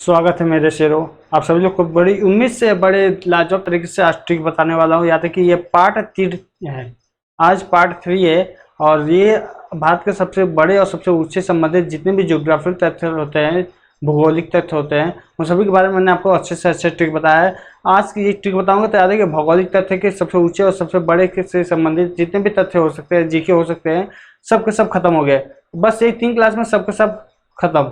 स्वागत है मेरे शेरों। आप सभी लोग को बड़ी उम्मीद से बड़े लाजवाब तरीके से आज ट्रिक बताने वाला हूँ। याद है कि ये पार्ट 3 है, आज पार्ट 3 है। और ये भारत के सबसे बड़े और सबसे ऊंचे संबंधित जितने भी ज्योग्राफिक तथ्य होते हैं, भौगोलिक तथ्य होते हैं, उन सभी के बारे में मैंने आपको अच्छे से अच्छे ट्रिक बताया है। आज की ये ट्रिक बताऊंगा तो याद है कि भौगोलिक तथ्य के सबसे ऊंचे और सबसे बड़े से संबंधित जितने भी तथ्य हो सकते हैं, जीके हो सकते हैं, सब के सब खत्म हो गए। बस एक 3 क्लास में सबके सब खत्म।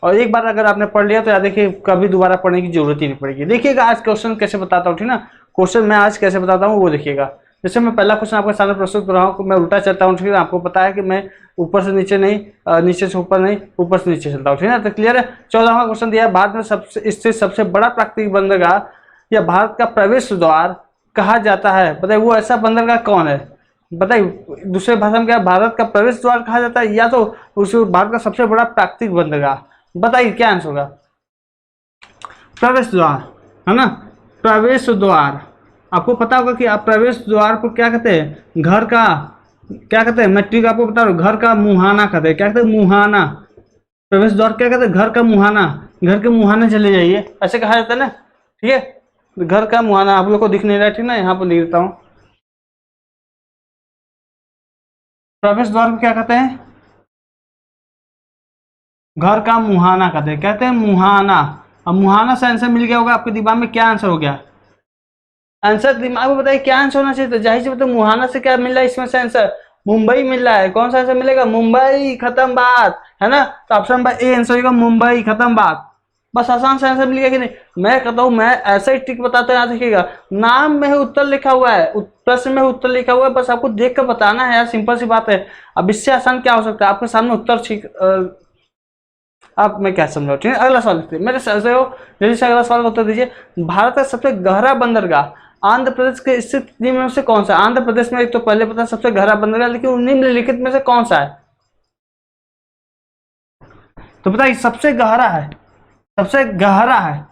और एक बार अगर आपने पढ़ लिया तो याद देखिए कभी दोबारा पढ़ने की जरूरत ही नहीं पड़ेगी। देखिएगा आज क्वेश्चन कैसे बताता हूँ, ठीक ना। क्वेश्चन मैं आज कैसे बताता हूँ वो देखिएगा। जैसे मैं पहला क्वेश्चन आपके सामने प्रस्तुत कर रहा हूँ, मैं उल्टा चलता हूँ, ठीक है। आपको पता है कि मैं ऊपर से नीचे नहीं, नीचे से ऊपर नहीं, ऊपर से नीचे चलता हूँ, ठीक है। तो क्लियर है। 14वां क्वेश्चन दिया है, भारत में सबसे स्थित सबसे बड़ा प्राकृतिक बंदरगाह या भारत का प्रवेश द्वार कहा जाता है। बताइए वो ऐसा बंदरगाह कौन है। बताइए दूसरे भाषा में क्या भारत का प्रवेश द्वार कहा जाता है या तो उस भारत का सबसे बड़ा प्राकृतिक बंदरगाह। बताइए क्या आंसर होगा। प्रवेश द्वार है ना, प्रवेश द्वार। आपको पता होगा कि आप प्रवेश द्वार को क्या कहते हैं, घर का क्या कहते हैं। मैं ठीक आपको बता रहा हूँ, घर का मुहाना कहते हैं। क्या कहते हैं, मुहाना। प्रवेश द्वार क्या कहते हैं, घर का मुहाना। घर के मुहाने चले जाइए, ऐसे कहा जाता है ना, ठीक है। घर का मुहाना आप लोग को दिख नहीं रहा, ठीक ना, यहाँ पर लिख देता हूँ। प्रवेश द्वार को क्या कहते हैं, घर का मुहाना कहते हैं मुहाना। अब मुहाना से आंसर मिल गया होगा आपके दिमाग में, क्या आंसर हो गया। आंसर दिमाग में बताइए क्या आंसर होना चाहिए। तो जाहिर सी बात है मुहाना से क्या मिल रहा है, इसमें से आंसर मुंबई मिल रहा है। कौन सा आंसर मिलेगा, मुंबई, खत्म बात है ना। तो ऑप्शन नंबर ए आंसर होगा मुंबई, खत्म बात। बस आसान से आंसर मिल गया कि नहीं। मैं कहता हूँ, मैं ऐसा ही ट्रिक बताता हूँ, याद रखिएगा। नाम में ही उत्तर लिखा हुआ है, प्रश्न में उत्तर लिखा हुआ है, बस आपको देख कर बताना है यार, सिंपल सी बात है। अब इससे आसान क्या हो सकता है, आपके सामने उत्तर आप मैं क्या समझाऊं, ठीक है। अगला सवाल देखते हैं, मेरे से हो जल्दी से अगला सवाल का उत्तर दीजिए। भारत का सबसे गहरा बंदरगाह आंध्र प्रदेश के स्थित निम्न में से कौन सा। आंध्र प्रदेश में एक तो पहले पता सबसे गहरा बंदरगाह, लेकिन निम्नलिखित में से कौन सा है। तो बताइए सबसे गहरा है, सबसे गहरा है,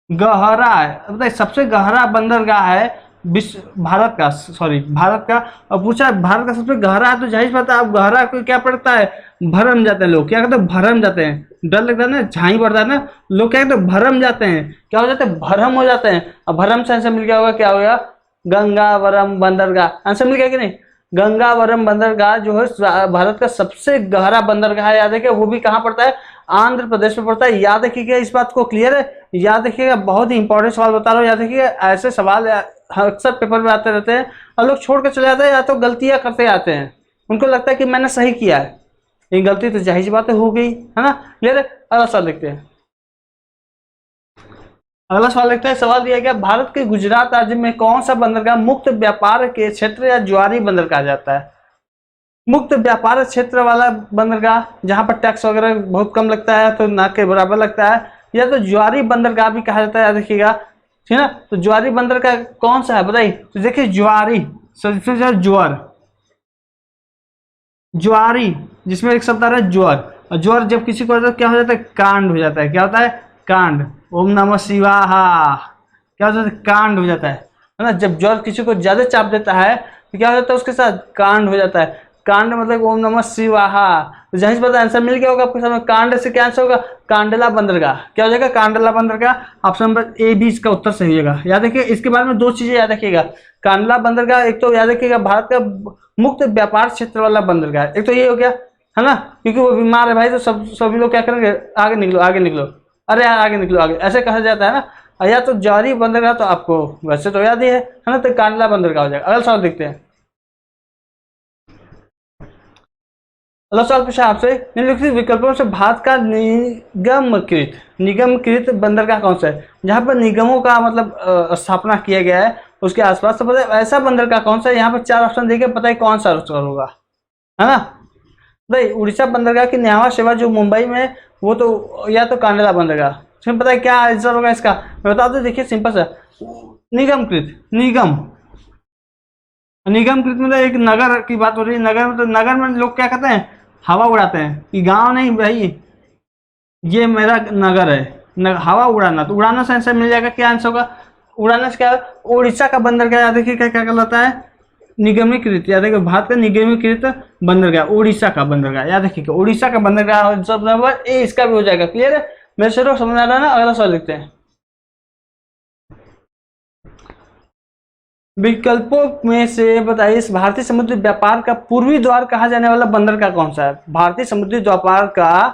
गहरा है। बताइए सबसे गहरा बंदरगाह है विश्व भारत का, सॉरी भारत का। और पूछा भारत का सबसे गहरा है तो जाहिर बात है आप गहरा को क्या पड़ता है, भरम जाते हैं लोग। क्या कहते हैं, भरम जाते हैं। डर लगता है ना, झाई पड़ता है ना, लोग क्या कहते हैं, भरम जाते हैं। क्या हो जाते हैं, भरम हो जाते हैं। अब भरम से आंसर मिल गया होगा, क्या होगा, गंगावरम बंदरगाह। आंसर मिल गया कि नहीं। गंगावरम बंदरगाह जो है भारत का सबसे गहरा बंदरगाह है। याद रखिए वो भी कहाँ पड़ता है, आंध्र प्रदेश में पड़ता है। याद रखिएगा इस बात को, क्लियर है। याद रखिएगा, बहुत ही इंपॉर्टेंट सवाल बता रहा हूँ। याद रखिएगा ऐसे सवाल अक्सर पेपर में आते रहते हैं और लोग छोड़ के चले जाते हैं, या तो गलतियां करते आते हैं। उनको लगता है कि मैंने सही किया है, ये गलती तो जाहिर सी बात हो गई है ना। क्लियर है। अगला सवाल देखते हैं। अगला सवाल देखते हैं। सवाल दिया गया, भारत के गुजरात राज्य में कौन सा बंदरगाह मुक्त व्यापार के क्षेत्र या ज्वारी बंदर कहा जाता है। मुक्त व्यापार क्षेत्र वाला बंदरगाह, जहां पर टैक्स वगैरह बहुत कम लगता है, तो ना के बराबर लगता है, या तो ज्वारी बंदरगाह भी कहा जाता है। याद रखिएगा, ठीक है ना। तो ज्वारी बंदरगाह कौन सा है बताइए। तो देखिए ज्वारी, सबसे ज्यादा ज्वार, ज्वारी जिसमें एक शब्द आ रहा है ज्वार। और ज्वार जब किसी को तो क्या हो जाता है, कांड हो जाता है। क्या होता है, कांड। ओम नमः शिवाहा, क्या हो जाता है, कांड हो जाता है ना। जब ज्वर किसी को ज्यादा चाप देता है तो क्या हो जाता है, उसके साथ कांड हो जाता है। कांड मतलब ओम नमः शिवाहा। तो जाहिर बात आंसर मिल गया होगा आपके सामने। कांड से क्या आंसर होगा, कांडला बंदरगाह। क्या हो जाएगा, कांडला बंदरगाह। ऑप्शन नंबर ए भी इसका उत्तर सही होगा। याद रखिए इसके बारे में 2 चीजें याद रखिएगा। कांडला बंदरगाह, एक तो याद रखिएगा भारत का मुक्त व्यापार क्षेत्र वाला बंदरगाह, एक तो ये हो गया है ना, क्योंकि वो बीमार है भाई, तो सभी लोग क्या करेंगे, आगे निकलो आगे निकलो, अरे यार आगे निकलो आगे, ऐसे कहा जाता है ना। या तो ज्वारी बंदरगाह तो आपको वैसे तो याद ही है ना, तो कांडला बंदरगाह हो जाएगा। अगला सवाल देखते हैं। अगला सवाल पूछा आपसे, निम्नलिखित विकल्पों से भारत का निगमकृत बंदरगाह कौन सा है। जहां पर निगमों का मतलब स्थापना किया गया है उसके आसपास, तो पता है ऐसा बंदरगाह कौन सा है। यहाँ पर 4 ऑप्शन देके पता है कौन सा उत्तर होगा, है ना। भाई उड़ीसा बंदरगाह की न्यावा सेवा जो मुंबई में है, वो तो, या तो कांडला बंदरगाह। तुम्हें पता है क्या आंसर होगा इसका, मैं बता दूं। देखिए सिंपल सा, निगमकृत, निगमकृत मतलब एक नगर की बात हो रही है। नगर मतलब नगर में लोग क्या कहते हैं, हवा उड़ाते हैं कि गांव नहीं भाई, ये मेरा नगर है। हवा उड़ाना, तो उड़ाना से आंसर मिल जाएगा। क्या आंसर होगा, उड़ाना से क्या, उड़ीसा का बंदरगाह। याद रखिए क्या क्या कहलाता है, निगमीकृत। याद रखिए भारत का निगमीकृत बंदरगाह, उड़ीसा का बंदरगाह। याद रखिए उड़ीसा का बंदरगाह सब नंबर ए इसका भी हो जाएगा। क्लियर है। मेरे से समझ आ रहा है ना। अगला सवाल लिखते हैं। विकल्पों में से बताइए, इस भारतीय समुद्री व्यापार का पूर्वी द्वार कहा जाने वाला बंदर का कौन सा है? भारतीय समुद्री व्यापार का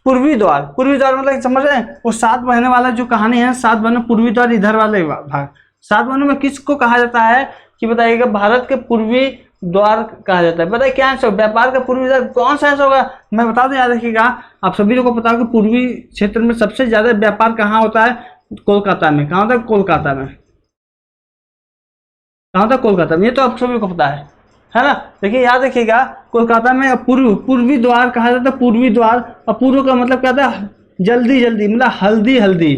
पूर्वी द्वार, पूर्वी द्वार मतलब समझ रहे हैं, वो 7 बहने वाला जो कहानी है, 7 बहनों पूर्वी द्वार इधर वाले भाग, 7 बहनों में किसको कहा जाता है कि बताइएगा? भारत के पूर्वी द्वार कहा जाता है। बताइए क्या आंसर? व्यापार का पूर्वी द्वार कौन सा आंसर होगा? मैं बता दूं, याद रखिएगा, आप सभी लोगों को पता होगा कि पूर्वी क्षेत्र में सबसे ज्यादा व्यापार कहाँ होता है? कोलकाता में। कहाँ होता है? कोलकाता में। कहाँ था? कोलकाता में। ये तो आप सभी को पता है ना। देखिए याद रखिएगा, कोलकाता में पूर्वी द्वार कहा जाता है, पूर्वी द्वार। और पूर्व का मतलब क्या था? जल्दी जल्दी, मतलब हल्दी हल्दी।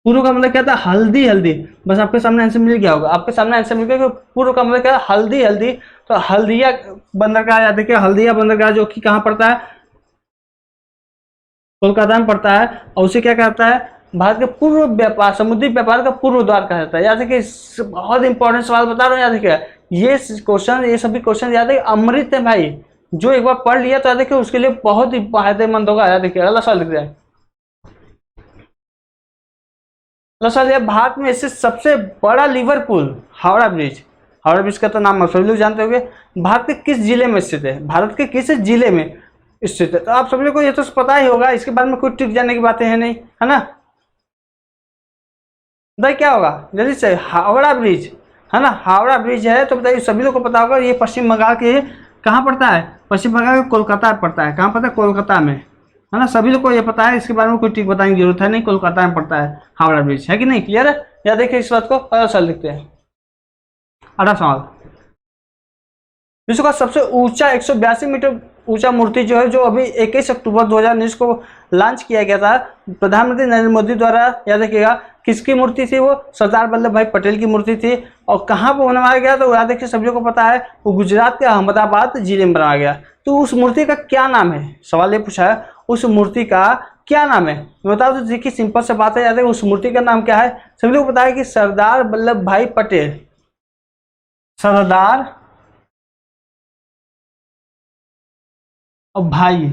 पूर्व का मतलब क्या था? हल्दी हल्दी। बस आपके सामने आंसर मिल गया होगा, आपके सामने आंसर मिल गया कि पूर्व का मतलब क्या है? हल्दी हल्दी। तो हल्दिया बंदरगाह, याद रखिए, हल्दिया बंदरगाह जो कि कहाँ पड़ता है? कोलकाता में पड़ता है। और उसे क्या कहता है? भारत के पूर्व व्यापार, समुद्री व्यापार का पूर्व द्वार कहा जाता है। याद रखिए, बहुत इंपॉर्टेंट सवाल बता रहा हूँ, याद रखिए। ये क्वेश्चन, ये सभी क्वेश्चन याद है, अमृत है भाई। जो एक बार पढ़ लिया तो याद रखिए उसके लिए बहुत ही फायदेमंद होगा। याद रखिए। अगला सवाल लिख दिया। अगला सवाल यह, भारत में इससे सबसे बड़ा Liverpool Howrah bridge, Howrah bridge का तो नाम आप सभी लोग जानते होंगे, भारत के किस जिले में स्थित है? भारत के किस जिले में स्थित है? तो आप सभी लोग को ये तो पता ही होगा, इसके बारे में कोई ट्रिक जानने की बातें हैं नहीं, है ना। बताइए क्या होगा जल्दी से? हावड़ा ब्रिज, है ना। हावड़ा ब्रिज है तो बताइए, सभी लोग को पता होगा, ये पश्चिम बंगाल के कहाँ पड़ता है? पश्चिम बंगाल के कोलकाता पड़ता है। कहाँ पड़ता है? कोलकाता में, है ना। सभी लोग को ये पता है, इसके बारे में कोई ट्रिक बताने की जरूरत है नहीं। कोलकाता में पड़ता है हावड़ा ब्रिज, है कि नहीं? क्लियर है? या देखिए इस बात को। अगला सवाल लिखते हैं। 18 सवाल। विश्व का सबसे ऊंचा 182 मीटर ऊंचा मूर्ति जो है, जो अभी 21 अक्टूबर 2019 को लॉन्च किया गया था प्रधानमंत्री नरेंद्र मोदी द्वारा, याद रखिएगा, किसकी मूर्ति थी वो? सरदार वल्लभ भाई पटेल की मूर्ति थी। और कहाँ पर बनवाया गया? तो याद रखिए, सभी को पता है, वो गुजरात के अहमदाबाद जिले में बनाया गया। तो उस मूर्ति का क्या नाम है? सवाल ये पूछा है, उस मूर्ति का क्या नाम है? बता दो। देखिए सिंपल से बात है, याद है, उस मूर्ति का नाम क्या है? सभी लोग पता है कि सरदार वल्लभ भाई पटेल, सरदार और भाई।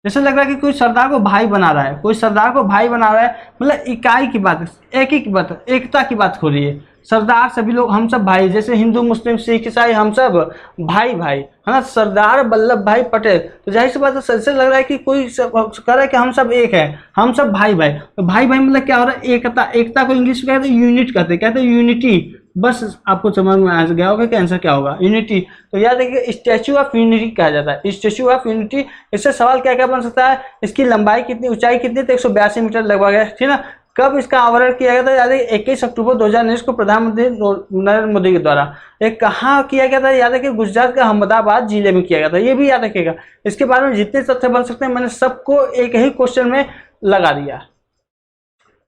जैसे लग रहा है कि कोई सरदार को भाई बना रहा है, कोई सरदार को भाई बना रहा है, मतलब इकाई की बात, एक ही की बात, एकता की बात हो रही है। सरदार सभी लोग, हम सब भाई, जैसे हिंदू मुस्लिम सिख ईसाई, हम सब भाई भाई, है ना। सरदार वल्लभ भाई पटेल, तो जाहिर सी बात है, ऐसे लग रहा है कि कोई कह रहा है कि हम सब एक है, हम सब भाई भाई। तो भाई भाई मतलब क्या हो रहा है? एकता। एकता को इंग्लिश में कहते हैं यूनिट, कहते हैं यूनिटी। बस आपको समझ में आ गया होगा कि आंसर क्या होगा? यूनिटी। तो याद रखिए, स्टैच्यू ऑफ यूनिटी कहा जाता है, स्टैच्यू ऑफ यूनिटी। इससे सवाल क्या क्या बन सकता है? इसकी लंबाई कितनी, ऊंचाई कितनी? तो 182 मीटर लगभग है, ठीक ना। कब इसका अनावरण किया गया था? याद है, 21 अक्टूबर 2019 को प्रधानमंत्री नरेंद्र मोदी के द्वारा। एक कहाँ किया गया था? याद है कि गुजरात के अहमदाबाद जिले में किया गया था। ये भी याद रखिएगा। इसके बारे में जितने तथ्य बन सकते हैं, मैंने सबको एक ही क्वेश्चन में लगा दिया,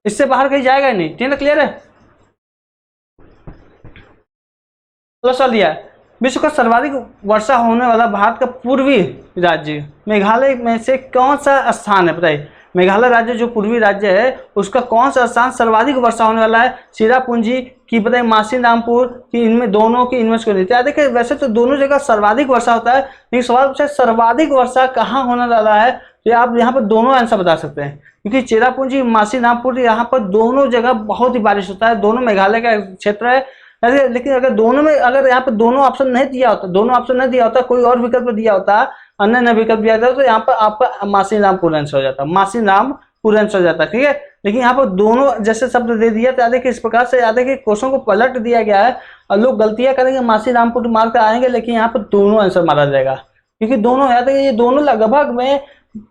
इससे बाहर कहीं जाएगा ही नहीं, ठीक है? क्लियर है? सवाल दिया है, विश्व का सर्वाधिक वर्षा होने वाला भारत का पूर्वी राज्य मेघालय में से कौन सा स्थान है? बताइए, मेघालय राज्य जो पूर्वी राज्य है, उसका कौन सा स्थान सर्वाधिक वर्षा होने वाला है? चिरापुंजी की, बताइए मासी रामपुर की, इनमें दोनों की इन्वेस्ट कर देते हैं। देखिए वैसे तो दोनों जगह सर्वाधिक वर्षा होता है, लेकिन सवाल पूछा सर्वाधिक वर्षा कहाँ होने वाला है, तो आप यहाँ पर दोनों आंसर बता सकते हैं, क्योंकि चिरापुंजी मासी रामपुर यहाँ पर दोनों जगह बहुत ही बारिश होता है, दोनों मेघालय का क्षेत्र है। लेकिन अगर दोनों में, अगर यहाँ पे दोनों ऑप्शन नहीं दिया होता, दोनों ऑप्शन नहीं दिया होता, कोई और विकल्प दिया होता, अन्य न विकल्प दिया जाता, तो यहाँ पर आपका मासी रामपुर आंसर हो जाता, मासी रामपुर आंसर हो जाता, ठीक है। लेकिन यहाँ पर दोनों जैसे शब्द दे दिया, तो याद है कि इस प्रकार से याद है कि क्वेश्चन को पलट दिया गया है, और लोग गलतियां करेंगे, मासी रामपुर मार कर आएंगे, लेकिन यहाँ पर दोनों आंसर मारा जाएगा, क्योंकि दोनों याद है, ये दोनों लगभग में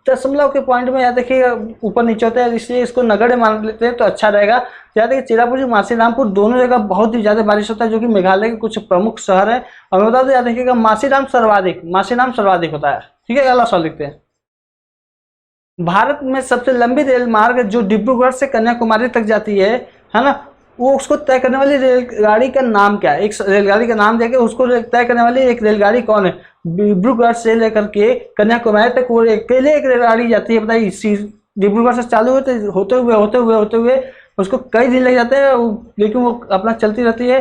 दशमलव के पॉइंट में याद देखिए ऊपर नीचे होता है, इसलिए इसको नगण्य मान लेते हैं तो अच्छा रहेगा। याद है कि चिरापुंजी मासी रामपुर दोनों जगह बहुत ही ज्यादा बारिश होता है, जो कि मेघालय के कुछ प्रमुख शहर है। और बता दो, याद रखिएगा मासी राम सर्वाधिक होता है, ठीक है। अगला सवाल लिखते हैं। भारत में सबसे लंबी रेल मार्ग जो डिब्रूगढ़ से कन्याकुमारी तक जाती है ना, वो उसको तय करने वाली रेलगाड़ी का नाम क्या है? एक रेलगाड़ी का नाम देके उसको तय करने वाली एक रेलगाड़ी कौन है? डिब्रूगढ़ से लेकर के कन्याकुमारी तक वो अकेले एक रेलगाड़ी जाती है। बताइए, डिब्रूगढ़ से चालू होते हुए उसको कई दिन लग जाते हैं, लेकिन वो अपना चलती रहती है।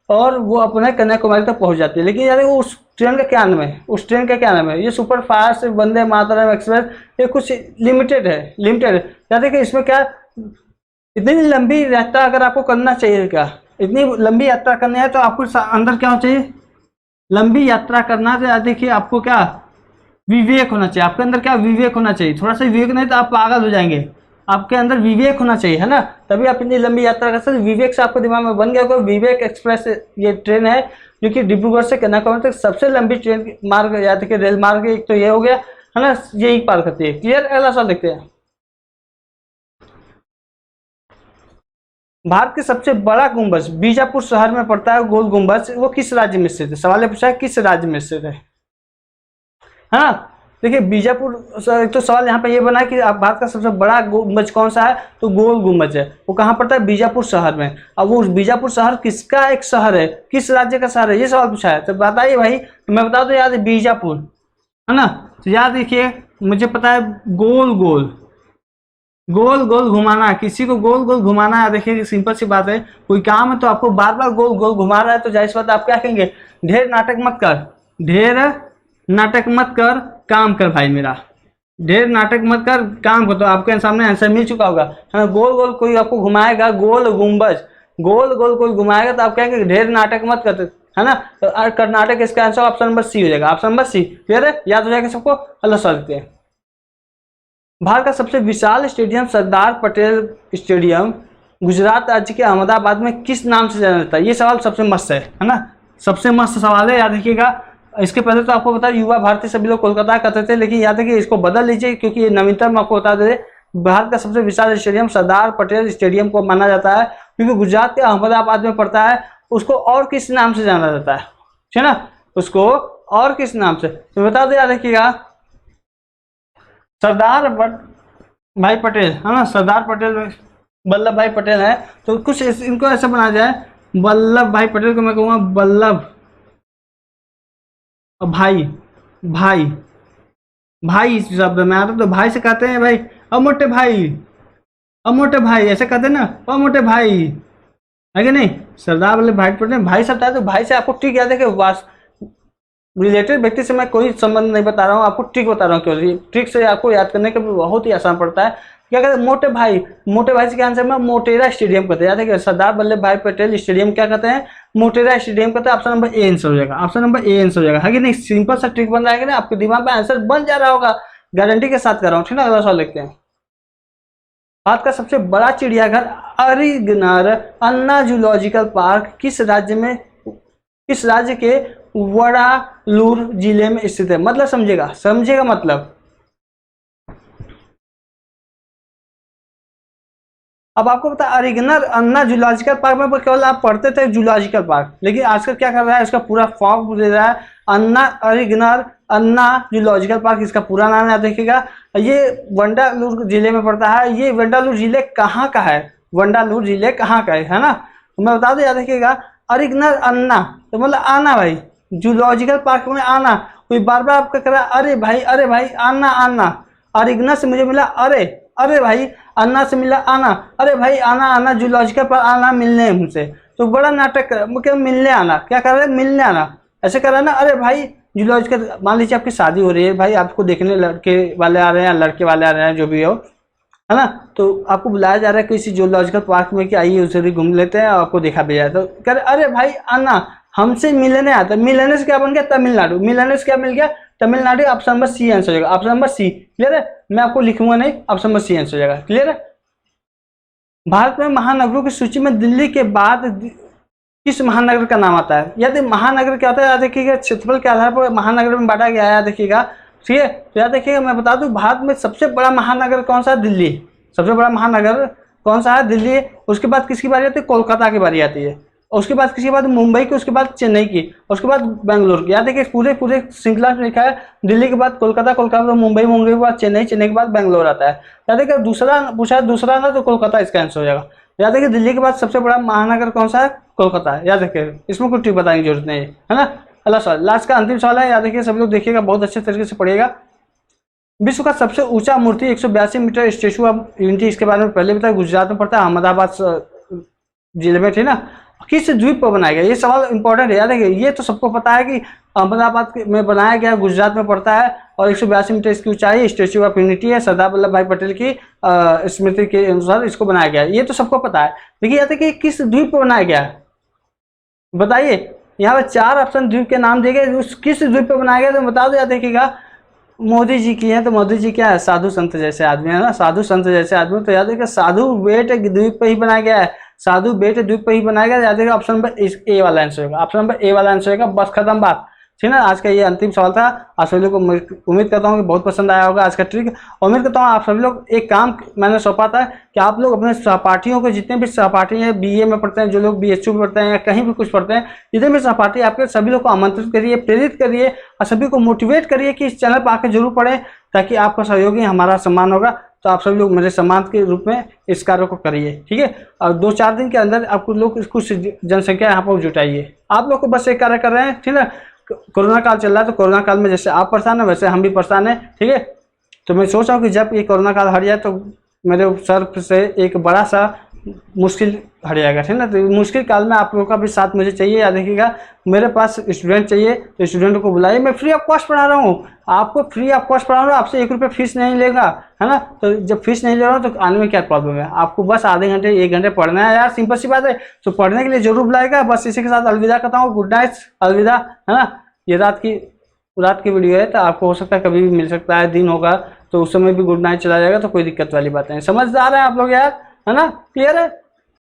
और वो अपने कन्याकुमारी तक पहुंच जाती है। लेकिन यार उस ट्रेन का क्या नाम है, उस ट्रेन का क्या नाम है? ये super fast Vande Mataram express, ये कुछ लिमिटेड है। क्या देखिए इसमें क्या इतनी लंबी यात्रा अगर आपको करना चाहिए, क्या इतनी लंबी यात्रा करनी है तो आपको अंदर क्या होना चाहिए? लंबी यात्रा करना है देखिए आपको क्या विवेक होना चाहिए, आपके अंदर क्या विवेक होना चाहिए। थोड़ा सा विवेक नहीं तो आप पागल हो जाएंगे। आपके अंदर विवेक होना चाहिए, है ना, तभी आप इतनी लंबी यात्रा कर सकते। विवेक से आपको दिमाग में बन गया होगा विवेक एक्सप्रेस ये ट्रेन है जो कि डिब्रूगढ़ से कन्याकुमारी तक सबसे लंबी ट्रेन मार्ग या देखिए रेल मार्ग एक तो ये हो गया, है ना, यही पार करती है। क्लियर? अगला सवाल देखते हैं। भारत के सबसे बड़ा गुंबज बीजापुर शहर में पड़ता है, गोल गुंबज, वो किस राज्य में स्थित है? सवाल ने पूछा है किस राज्य में स्थित है। हाँ देखिए बीजापुर, एक तो सवाल यहाँ पे ये बना है कि आप भारत का सबसे बड़ा गुंबज कौन सा है, तो गोल गुंबज है। वो कहाँ पड़ता है? बीजापुर शहर में। अब वो बीजापुर शहर किसका एक शहर है, किस राज्य का शहर है, ये सवाल पूछा है। तो बताइए भाई, तो मैं बता दूं याद है बीजापुर, है ना। तो याद रखिए, मुझे पता है गोल गोल गोल गोल घुमाना, किसी को गोल गोल घुमाना है। देखिए सिंपल सी बात है, कोई काम है तो आपको बार बार गोल गोल घुमा रहा है तो जाहिर सी बात आप क्या कहेंगे? ढेर नाटक मत कर, ढेर नाटक मत कर, काम कर भाई मेरा, ढेर नाटक मत कर, काम कर। तो आपके सामने आंसर मिल चुका होगा, है ना। गोल गोल कोई आपको घुमाएगा, गोल गुंबज, गोल गोल कोई घुमाएगा तो आप कहेंगे ढेर नाटक मत कर, है ना। तो कर्नाटक इसका आंसर ऑप्शन नंबर सी हो जाएगा, ऑप्शन नंबर सी। क्लियर है? याद हो जाएगा सबको? अल्लाह सकते हैं। भारत का सबसे विशाल स्टेडियम सरदार पटेल स्टेडियम गुजरात राज्य के अहमदाबाद में किस नाम से जाना जाता है? ये सवाल सबसे मस्त है ना, सबसे मस्त सवाल है, याद रखिएगा। इसके पहले तो आपको बता युवा भारती सभी लोग कोलकाता करते थे, लेकिन याद रखिए इसको बदल लीजिए क्योंकि ये नवीनतम आपको बता दे। भारत का सबसे विशाल स्टेडियम सरदार पटेल स्टेडियम को माना जाता है क्योंकि गुजरात के अहमदाबाद में पड़ता है। उसको और किस नाम से जाना जाता है ना, उसको और किस नाम से, तो बता दो। याद रखिएगा सरदार भाई पटेल, है ना, सरदार पटेल वल्लभ भाई पटेल है। तो कुछ इनको ऐसा बना जाए, वल्लभ भाई पटेल को मैं कहूँगा वल्लभ भाई, भाई भाई इस शब्द में आता तो भाई से कहते हैं भाई अमोटे भाई, अमोटे भाई ऐसे कहते हैं ना, अमोटे भाई है कि नहीं। सरदार वल्लभ भाई पटेल भाई सब था, तो भाई से आपको ठीक याद है कि रिलेटेड व्यक्ति से मैं कोई संबंध नहीं बता रहा हूँ, आपको ट्रिक बता रहा हूँ। क्यों ट्रिक से आपको याद करने का बहुत ही आसान पड़ता है। क्या कहते हैं? मोटे भाई, मोटे भाई से क्या आंसर में मोटेरा स्टेडियम कहते हैं। याद है कि सरदार वल्लभ भाई पटेल स्टेडियम क्या कहते हैं? मोटेरा स्टेडियम कहते हैं। ऑप्शन नंबर ए आंसर हो जाएगा, ऑप्शन नंबर ए आंसर हो जाएगा, है कि नहीं। सिंपल सा ट्रिक बन रहा है ना, आपके दिमाग में आंसर बन जा रहा होगा, गारंटी के साथ कर रहा हूँ, ठीक है। अगला सवाल देखते हैं। भारत का सबसे बड़ा चिड़ियाघर अरिगनर अन्ना जूलॉजिकल पार्क किस राज्य के वडालूर जिले में स्थित है? मतलब समझेगा मतलब। अब आपको पता है अरिगनर अन्ना जूलॉजिकल पार्क में केवल आप पढ़ते थे जूलॉजिकल पार्क, लेकिन आजकल क्या कर रहा है, इसका पूरा फॉर्म दे रहा है। अन्ना अरिगनर अन्ना जूलॉजिकल पार्क इसका पूरा नाम है। देखिएगा ये वंडालूर जिले में पड़ता है। ये वंडालूर जिले कहाँ का है? वंडालूर जिले कहाँ का है ना, तो मैं बता दूं। याद रखिएगा अरिगनर अन्ना तो मतलब आना भाई, जूलॉजिकल पार्क में आना। कोई बार बार आपका कह रहा है अरे भाई आना आना, अरिगनर से मुझे मिला अरे भाई, अन्ना से मिला आना, अरे भाई आना जूलॉजिकल पार्क आना मिलने हमसे। तो बड़ा नाटक कर मिलने आना, क्या कर रहा है? मिलने आना, ऐसे कर रहा है ना। अरे भाई जूलॉजिकल, मान लीजिए आपकी शादी हो रही है भाई, आपको देखने लड़के वाले आ रहे हैं, लड़के वाले आ रहे हैं, जो भी हो, है ना। तो आपको बुलाया जा रहा है किसी जूलॉजिकल पार्क में कि आइए उसे भी घूम लेते हैं, आपको देखा भी जाए। तो कह रहे अरे भाई आना हमसे मिलने आता। मिलने से क्या बन गया? तमिलनाडु। मिलने से क्या मिल गया? Tamil Nadu. Option number C answer हो जाएगा, ऑप्शन नंबर सी। क्लियर है? मैं आपको लिखूंगा नहीं, ऑप्शन नंबर सी आंसर हो जाएगा। क्लियर है? भारत में महानगरों की सूची में दिल्ली के बाद किस महानगर का नाम आता है? यदि महानगर क्या होता है, याद देखिएगा क्षेत्रफल के आधार पर महानगर में बांटा गया है। देखिएगा ठीक है, तो याद देखिएगा मैं बता दूं भारत में सबसे बड़ा महानगर कौन सा है? दिल्ली। सबसे बड़ा महानगर कौन सा है? दिल्ली। उसके बाद किसकी बारी आती है? कोलकाता की बारी आती है। उसके बाद किसके बाद? मुंबई की, उसके बाद चेन्नई की, उसके बाद बेंगलोर की। याद देखिए पूरे श्रृंखला में लिखा है दिल्ली के बाद कोलकाता, कोलकाता तो मुंबई, मुंबई के बाद चेन्नई, चेन्नई के बाद बेंगलोर आता है। याद देखिए दूसरा पूछा, दूसरा ना तो कोलकाता इसका आंसर हो जाएगा। याद देखिए दिल्ली के बाद सबसे बड़ा महानगर कौन सा है? कोलकाता है। याद रखिए, इसमें कुछ ट्रिक बताने की जरूरत नहीं है ना। अगला सवाल, लास्ट का अंतिम सवाल है, याद रखिए सब लोग देखिएगा, बहुत अच्छे तरीके से पढ़िएगा। विश्व का सबसे ऊंचा मूर्ति 182 मीटर स्टेचू ऑफ यूनिटी, इसके बारे में पहले बताया, गुजरात में पड़ता है, अहमदाबाद जिले में, थी ना। किस द्वीप पर बनाया गया? ये सवाल इंपॉर्टेंट है, याद है। ये तो सबको पता है कि अहमदाबाद में बनाया गया, गुजरात में पड़ता है, और 182 मीटर इसकी ऊंचाई, स्टैच्यू ऑफ यूनिटी है, सरदार वल्लभ भाई पटेल की स्मृति के अनुसार इसको बनाया गया। ये तो सबको पता है, लेकिन याद है कि किस द्वीप पर बनाया गया? बताइए। यहाँ पे 4 ऑप्शन द्वीप के नाम दिए गए, उस किस द्वीप पर बनाया गया तो बता दो। याद देखिएगा, मोदी जी की है, तो मोदी जी क्या है? साधु संत जैसे आदमी है ना, साधु संत जैसे आदमी। तो याद है कि साधु बेट द्वीप पे ही बनाया गया है, साधु बेट द्वीप पे ही बनाया गया। याद है ऑप्शन नंबर ए वाला आंसर होगा, ऑप्शन नंबर ए वाला आंसर होगा। बस खत्म बात, ठीक है ना। आज का ये अंतिम सवाल था। आप सभी लोग को उम्मीद करता हूँ कि बहुत पसंद आया होगा आज का ट्रिक। उम्मीद करता हूँ आप सभी लोग, एक काम मैंने सौंपा था कि आप लोग अपने सहपाठियों को, जितने भी सहपाठी हैं, बीए में पढ़ते हैं, जो लोग बीएचयू में पढ़ते हैं या कहीं भी कुछ पढ़ते हैं, जितने भी सहपाठी आपके, सभी लोग को आमंत्रित करिए, प्रेरित करिए और सभी को मोटिवेट करिए कि इस चैनल पर आकर जरूर पढ़ें, ताकि आपका सहयोगी हमारा सम्मान होगा। तो आप सभी लोग मेरे सम्मान के रूप में इस कार्य को करिए, ठीक है। और 2-4 दिन के अंदर आपको लोग कुछ जनसंख्या यहाँ पर जुटाइए। आप लोग को बस एक कार्य कर रहे हैं, ठीक है। कोरोना काल चल रहा है, तो कोरोना काल में जैसे आप परेशान है, वैसे हम भी परेशान हैं, ठीक है। तो मैं सोच रहा हूँ कि जब ये कोरोना काल हट जाए तो मेरे सर से एक बड़ा सा मुश्किल हट जाएगा, ठीक है ना। तो मुश्किल काल में आप लोगों का भी साथ मुझे चाहिए। याद रखिएगा, मेरे पास स्टूडेंट चाहिए, तो स्टूडेंटों को बुलाइए। मैं फ्री ऑफ कॉस्ट पढ़ा रहा हूँ, आपको फ्री ऑफ कॉस्ट पढ़ा रहा हूँ, आपसे 1 रुपये फीस नहीं लेगा, है ना। तो जब फीस नहीं ले रहा हूँ तो आने में क्या प्रॉब्लम है? आपको बस आधे घंटे 1 घंटे पढ़ना है यार, सिंपल सी बात है। तो पढ़ने के लिए जरूर बुलाएगा। बस इसी के साथ अलविदा करता हूँ, गुड नाइट, अलविदा, है ना। ये रात की वीडियो है, तो आपको हो सकता है कभी भी मिल सकता है, दिन होगा तो उस समय भी गुड नाइट चला जाएगा, तो कोई दिक्कत वाली बात नहीं। समझदार है आप लोग यार, है ना, क्लियर है।